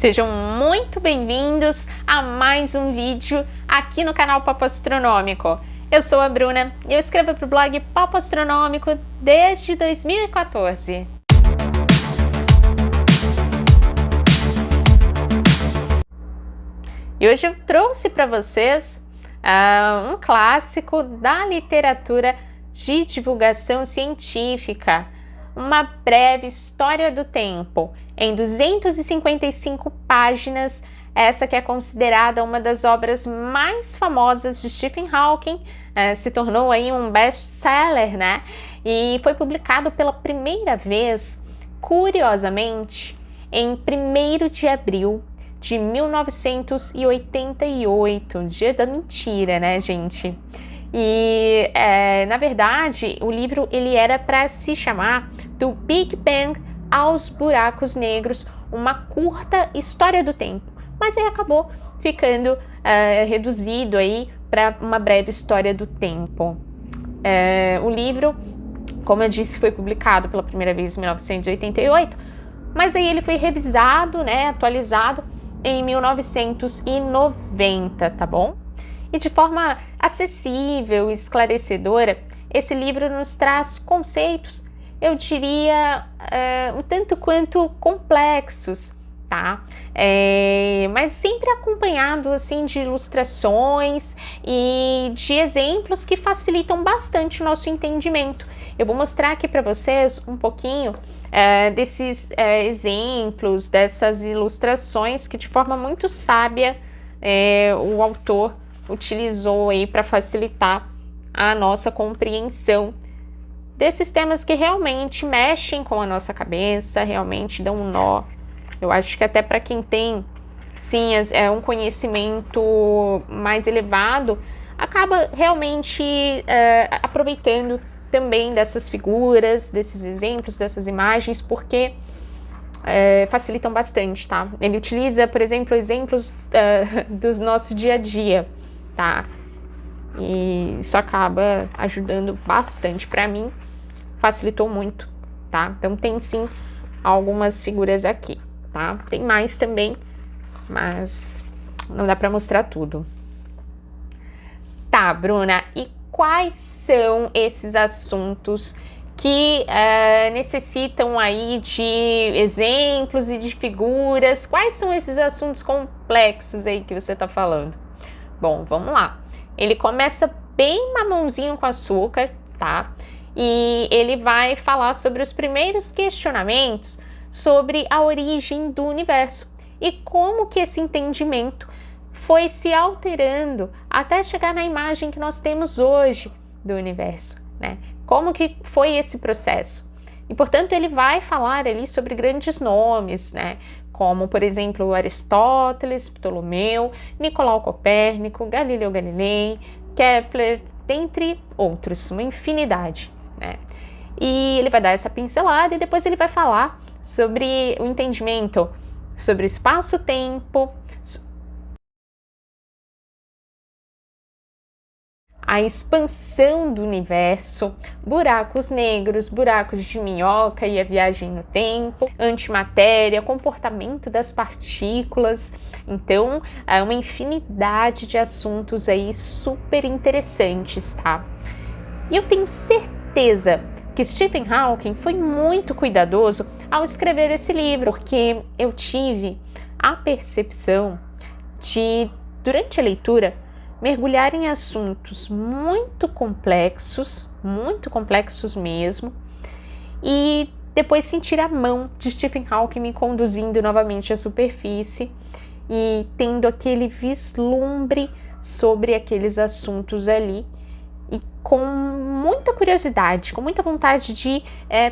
Sejam muito bem-vindos a mais um vídeo aqui no canal Papo Astronômico. Eu sou a Bruna e eu escrevo para o blog Papo Astronômico desde 2014. E hoje eu trouxe para vocês um clássico da literatura de divulgação científica, uma breve história do tempo, em 255 páginas, essa que é considerada uma das obras mais famosas de Stephen Hawking, se tornou aí um best-seller, né? E foi publicado pela primeira vez, curiosamente, em 1º de abril de 1988, dia da mentira, né, gente? E, na verdade, o livro ele era para se chamar Do Big Bang aos Buracos Negros, uma curta história do tempo, mas aí acabou ficando reduzido aí para uma breve história do tempo. O livro, como eu disse, foi publicado pela primeira vez em 1988, mas aí ele foi revisado, né, atualizado em 1990, tá bom? E de forma acessível e esclarecedora, esse livro nos traz conceitos, eu diria, um tanto quanto complexos, tá? Mas sempre acompanhado assim de ilustrações e de exemplos que facilitam bastante o nosso entendimento. Eu vou mostrar aqui para vocês um pouquinho desses exemplos, dessas ilustrações que de forma muito sábia o autor utilizou aí para facilitar a nossa compreensão desses temas que realmente mexem com a nossa cabeça, realmente dão um nó. Eu acho que até para quem tem, sim, um conhecimento mais elevado, acaba realmente aproveitando também dessas figuras, desses exemplos, dessas imagens, porque facilitam bastante, tá? Ele utiliza, por exemplo, exemplos do nosso dia a dia, tá? E isso acaba ajudando bastante. Para mim, facilitou muito, tá? Então tem sim algumas figuras aqui, tá? Tem mais também, mas não dá para mostrar tudo. Tá, Bruna, e quais são esses assuntos que necessitam aí de exemplos e de figuras? Quais são esses assuntos complexos aí que você tá falando? Bom, vamos lá. Ele começa bem mamãozinho com açúcar, tá? E ele vai falar sobre os primeiros questionamentos sobre a origem do universo e como que esse entendimento foi se alterando até chegar na imagem que nós temos hoje do universo, né? Como que foi esse processo? E, portanto, ele vai falar ali sobre grandes nomes, né? Como, por exemplo, Aristóteles, Ptolomeu, Nicolau Copérnico, Galileu Galilei, Kepler, dentre outros, uma infinidade, né? E ele vai dar essa pincelada e depois ele vai falar sobre o entendimento sobre espaço-tempo, a expansão do universo, buracos negros, buracos de minhoca e a viagem no tempo, antimatéria, comportamento das partículas. Então, é uma infinidade de assuntos aí super interessantes, tá? E eu tenho certeza que Stephen Hawking foi muito cuidadoso ao escrever esse livro, porque eu tive a percepção de, durante a leitura, mergulhar em assuntos muito complexos mesmo, e depois sentir a mão de Stephen Hawking me conduzindo novamente à superfície e tendo aquele vislumbre sobre aqueles assuntos ali, e com muita curiosidade, com muita vontade de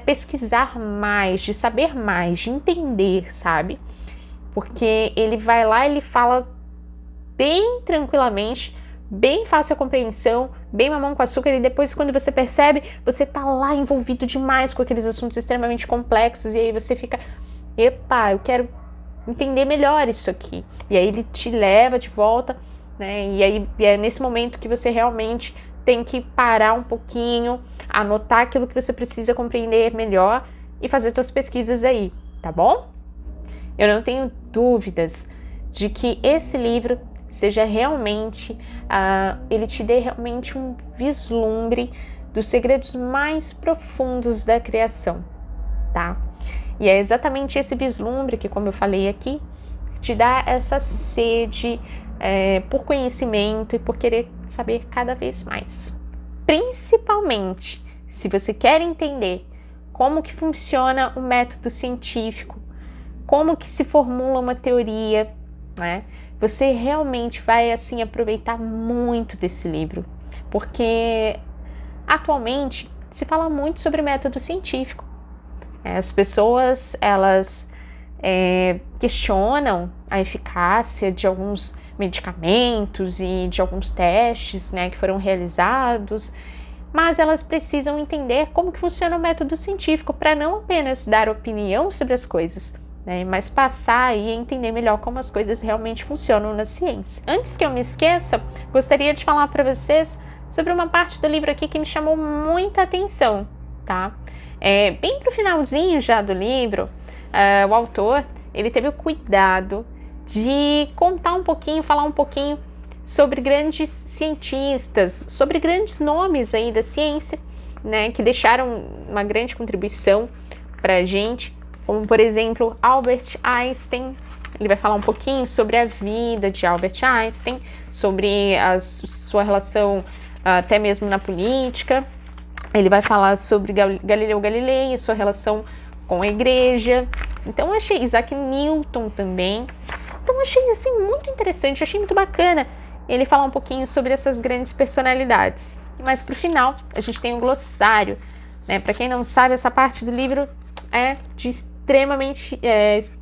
pesquisar mais, de saber mais, de entender, sabe? Porque ele vai lá, ele fala bem tranquilamente, bem fácil a compreensão, bem mamão com açúcar, e depois quando você percebe, você tá lá envolvido demais com aqueles assuntos extremamente complexos, e aí você fica, epa, eu quero entender melhor isso aqui. E aí ele te leva de volta, né? E aí é nesse momento que você realmente tem que parar um pouquinho, anotar aquilo que você precisa compreender melhor e fazer suas pesquisas aí, tá bom? eu não tenho dúvidas de que esse livro seja realmente, ele te dê realmente um vislumbre dos segredos mais profundos da criação, tá? E é exatamente esse vislumbre que, como eu falei aqui, te dá essa sede por conhecimento e por querer saber cada vez mais. Principalmente se você quer entender como que funciona o método científico, como que se formula uma teoria, né? Você realmente vai assim aproveitar muito desse livro, porque atualmente se fala muito sobre método científico. As pessoas, elas questionam a eficácia de alguns medicamentos e de alguns testes, né, que foram realizados, mas elas precisam entender como que funciona o método científico para não apenas dar opinião sobre as coisas, né, mas passar e entender melhor como as coisas realmente funcionam na ciência. Antes que eu me esqueça, gostaria de falar para vocês sobre uma parte do livro aqui que me chamou muita atenção, tá? Bem pro finalzinho já do livro, o autor, ele teve o cuidado de contar um pouquinho, falar um pouquinho sobre grandes cientistas, sobre grandes nomes aí da ciência, né, que deixaram uma grande contribuição para a gente, como por exemplo Albert Einstein. Ele vai falar um pouquinho sobre a vida de Albert Einstein, sobre a sua relação até mesmo na política. Ele vai falar sobre Galileu Galilei e sua relação com a igreja. Então eu achei Isaac Newton também. Então eu achei assim muito interessante, achei muito bacana ele falar um pouquinho sobre essas grandes personalidades. Mas pro final a gente tem um glossário, né? Para quem não sabe, essa parte do livro é de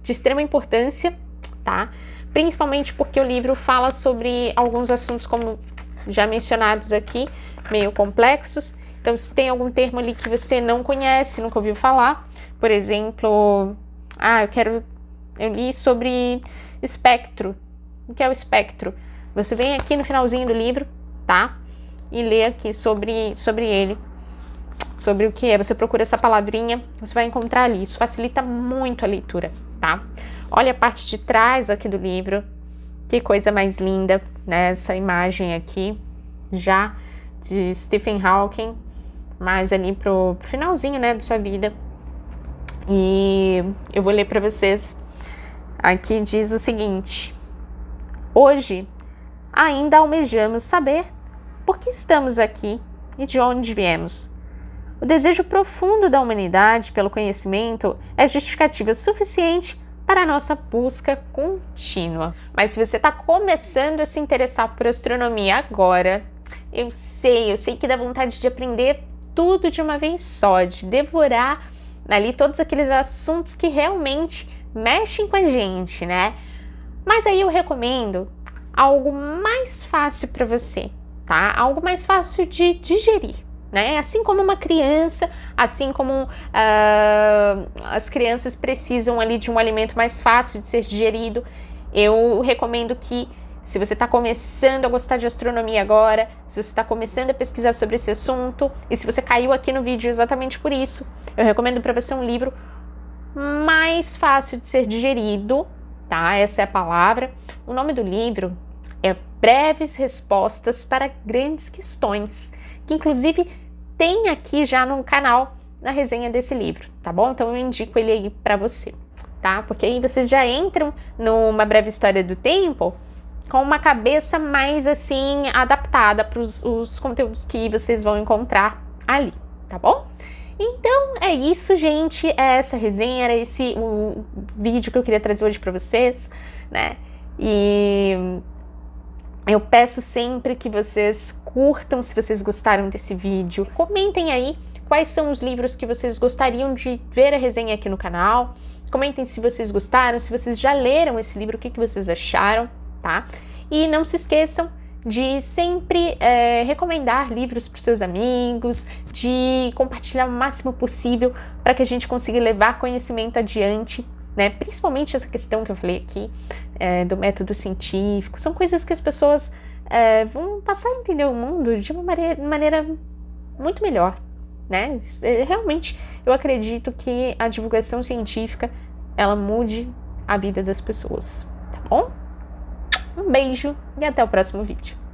extrema importância, tá? Principalmente porque o livro fala sobre alguns assuntos, como já mencionados aqui, meio complexos. Então, se tem algum termo ali que você não conhece, nunca ouviu falar, por exemplo, eu li sobre espectro. O que é o espectro? Você vem aqui no finalzinho do livro, tá? E lê aqui sobre ele, sobre o que é. Você procura essa palavrinha, você vai encontrar ali. Isso facilita muito a leitura, tá? Olha a parte de trás aqui do livro. Que coisa mais linda, né? Essa imagem aqui, já de Stephen Hawking, mais ali pro finalzinho, né, da sua vida. E eu vou ler para vocês. Aqui diz o seguinte: hoje ainda almejamos saber por que estamos aqui e de onde viemos. O desejo profundo da humanidade pelo conhecimento é justificativa suficiente para a nossa busca contínua. Mas se você está começando a se interessar por astronomia agora, eu sei que dá vontade de aprender tudo de uma vez só, de devorar ali todos aqueles assuntos que realmente mexem com a gente, né? Mas aí eu recomendo algo mais fácil para você, tá? Algo mais fácil de digerir, né? Assim como uma criança, assim como as crianças precisam ali de um alimento mais fácil de ser digerido, eu recomendo que, se você está começando a gostar de astronomia agora, se você está começando a pesquisar sobre esse assunto, e se você caiu aqui no vídeo exatamente por isso, eu recomendo para você um livro mais fácil de ser digerido, tá? Essa é a palavra. O nome do livro é Breves Respostas para Grandes Questões, que inclusive tem aqui já no canal, na resenha desse livro, tá bom? Então eu indico ele aí para você, tá? Porque aí vocês já entram numa breve história do tempo com uma cabeça mais assim adaptada para os conteúdos que vocês vão encontrar ali, tá bom? Então é isso, gente, é essa resenha, era esse o vídeo que eu queria trazer hoje para vocês, né? E eu peço sempre que vocês curtam se vocês gostaram desse vídeo, comentem aí quais são os livros que vocês gostariam de ver a resenha aqui no canal, comentem se vocês gostaram, se vocês já leram esse livro, o que vocês acharam, tá? E não se esqueçam de sempre recomendar livros para os seus amigos, de compartilhar o máximo possível para que a gente consiga levar conhecimento adiante, né? Principalmente essa questão que eu falei aqui do método científico. São coisas que as pessoas vão passar a entender o mundo de uma maneira muito melhor, né? Realmente eu acredito que a divulgação científica ela mude a vida das pessoas, tá bom? Um beijo e até o próximo vídeo.